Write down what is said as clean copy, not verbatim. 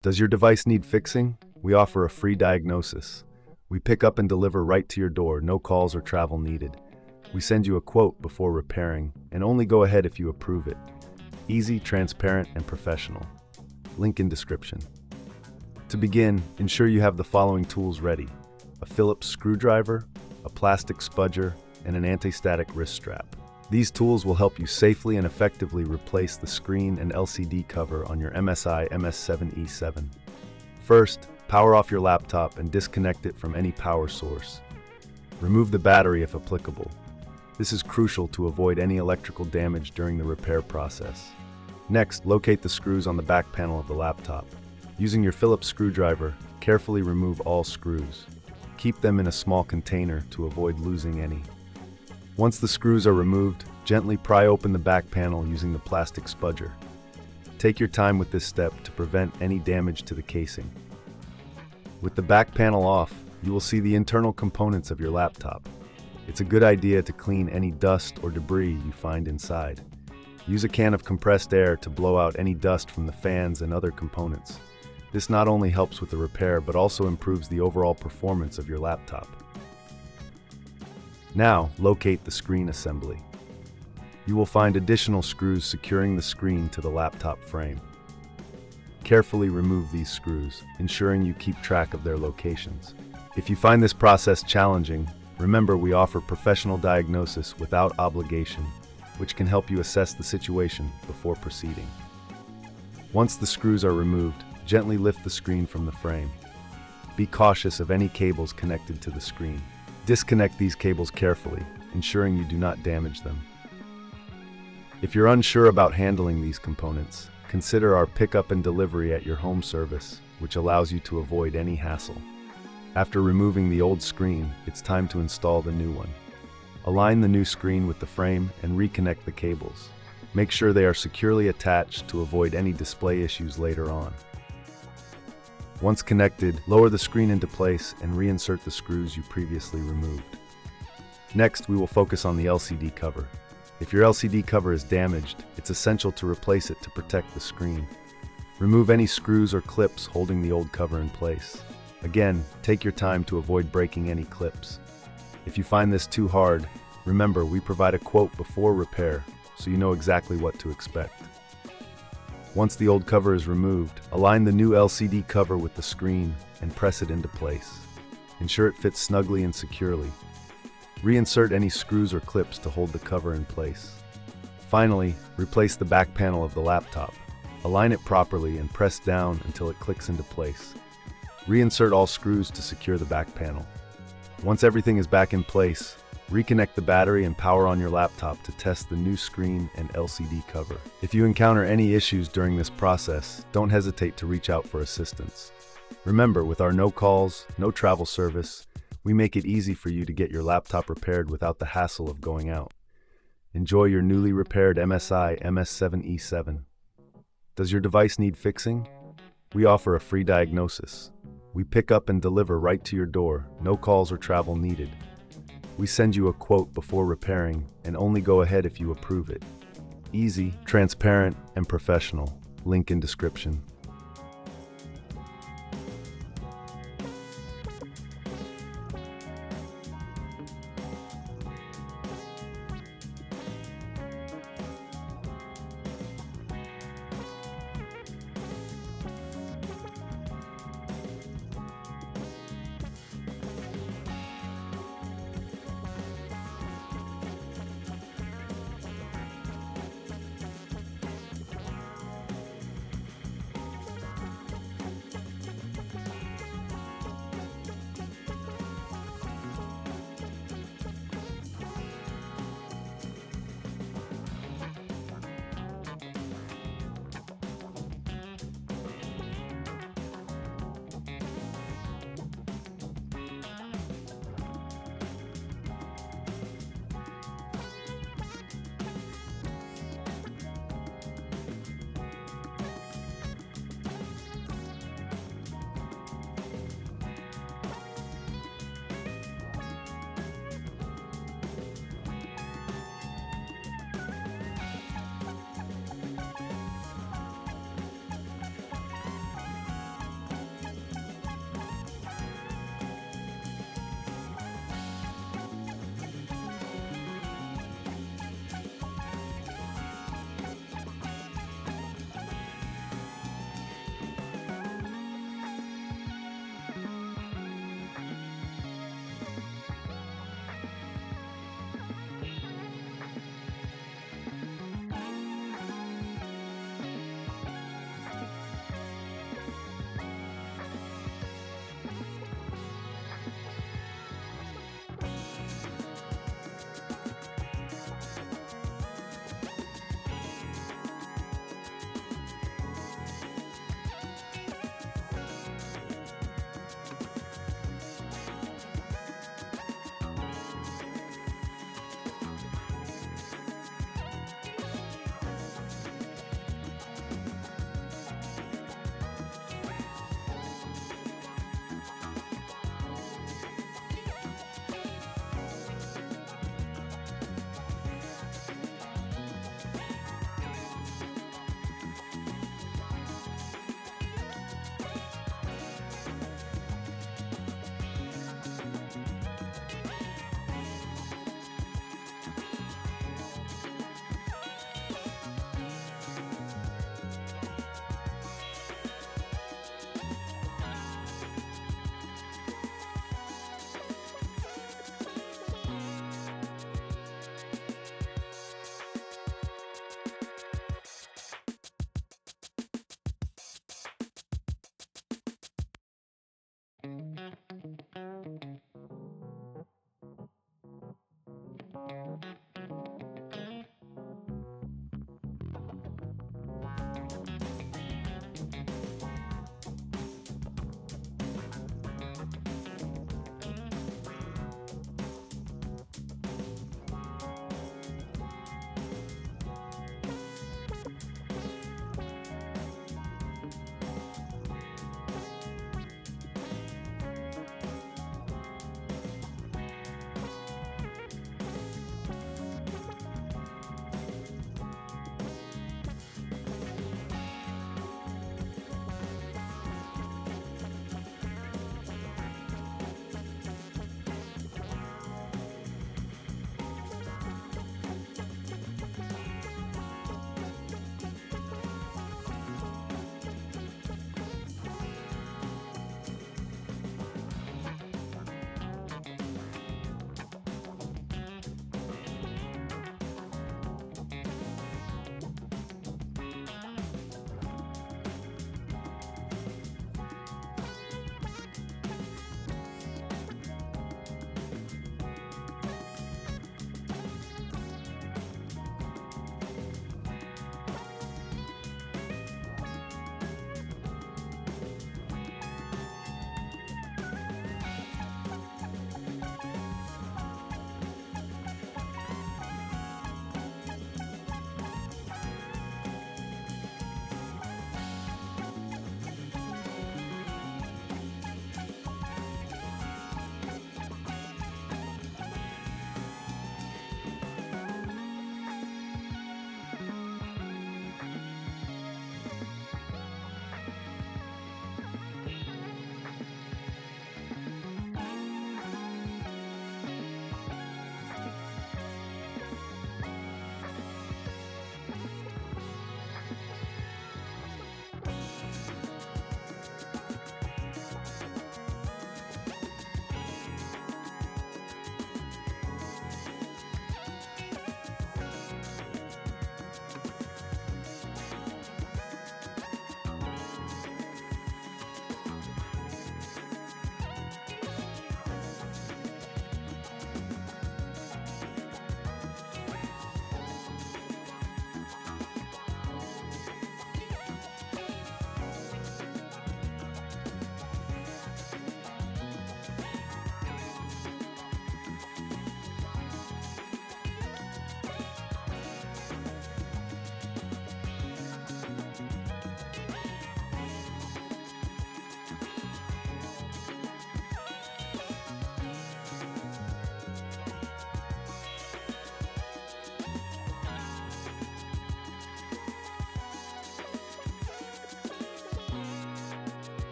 Does your device need fixing? We offer a free diagnosis. We pick up and deliver right to your door, no calls or travel needed. We send you a quote before repairing, and only go ahead if you approve it. Easy, transparent, and professional. Link in description. To begin, ensure you have the following tools ready: a Phillips screwdriver, a plastic spudger, and an anti-static wrist strap. These tools will help you safely and effectively replace the screen and LCD cover on your MSI MS-17E7. First, power off your laptop and disconnect it from any power source. Remove the battery if applicable. This is crucial to avoid any electrical damage during the repair process. Next, locate the screws on the back panel of the laptop. Using your Phillips screwdriver, carefully remove all screws. Keep them in a small container to avoid losing any. Once the screws are removed, gently pry open the back panel using the plastic spudger. Take your time with this step to prevent any damage to the casing. With the back panel off, you will see the internal components of your laptop. It's a good idea to clean any dust or debris you find inside. Use a can of compressed air to blow out any dust from the fans and other components. This not only helps with the repair, but also improves the overall performance of your laptop. Now, locate the screen assembly. You will find additional screws securing the screen to the laptop frame. Carefully remove these screws, ensuring you keep track of their locations. If you find this process challenging, remember we offer professional diagnosis without obligation, which can help you assess the situation before proceeding. Once the screws are removed, gently lift the screen from the frame. Be cautious of any cables connected to the screen. Disconnect these cables carefully, ensuring you do not damage them. If you're unsure about handling these components, consider our pickup and delivery at your home service, which allows you to avoid any hassle. After removing the old screen, it's time to install the new one. Align the new screen with the frame and reconnect the cables. Make sure they are securely attached to avoid any display issues later on. Once connected, lower the screen into place and reinsert the screws you previously removed. Next, we will focus on the LCD cover. If your LCD cover is damaged, it's essential to replace it to protect the screen. Remove any screws or clips holding the old cover in place. Again, take your time to avoid breaking any clips. If you find this too hard, remember we provide a quote before repair, so you know exactly what to expect. Once the old cover is removed, align the new LCD cover with the screen and press it into place. Ensure it fits snugly and securely. Reinsert any screws or clips to hold the cover in place. Finally, replace the back panel of the laptop. Align it properly and press down until it clicks into place. Reinsert all screws to secure the back panel. Once everything is back in place, reconnect the battery and power on your laptop to test the new screen and LCD cover. If you encounter any issues during this process, don't hesitate to reach out for assistance. Remember, with our no calls, no travel service, we make it easy for you to get your laptop repaired without the hassle of going out. Enjoy your newly repaired MSI MS-17E7. Does your device need fixing? We offer a free diagnosis. We pick up and deliver right to your door, no calls or travel needed. We send you a quote before repairing, and only go ahead if you approve it. Easy, transparent, and professional. Link in description.